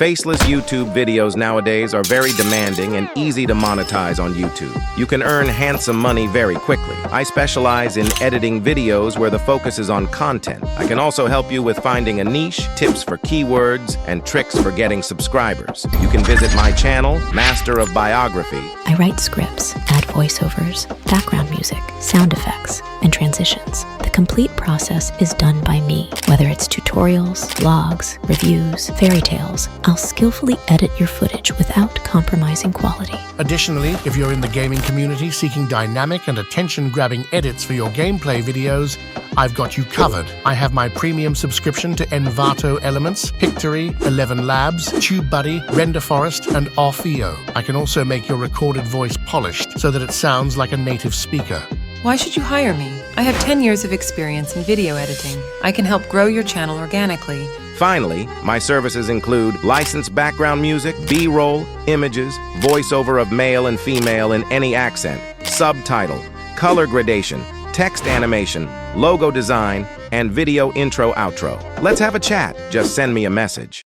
Faceless YouTube videos nowadays are very demanding and easy to monetize on YouTube. You can earn handsome money very quickly. I specialize in editing videos where the focus is on content. I can also help you with finding a niche, tips for keywords, and tricks for getting subscribers. You can visit my channel, Master of Biography. I write scripts, add voiceovers, background music, sound effects, and transitions. The complete process is done by me. Whether it's tutorials, vlogs, reviews, fairy tales, I'll skillfully edit your footage without compromising quality. Additionally, if you're in the gaming community seeking dynamic and attention-grabbing edits for your gameplay videos, I've got you covered. I have my premium subscription to Envato Elements, Pictory, 11 Labs, TubeBuddy, RenderForest, and Orfeo. I can also make your recorded voice polished so that it sounds like a native speaker. Why should you hire me? I have 10 years of experience in video editing. I can help grow your channel organically. Finally, my services include licensed background music, B-roll, images, voiceover of male and female in any accent, subtitle, color gradation, text animation, logo design, and video intro-outro. Let's have a chat. Just send me a message.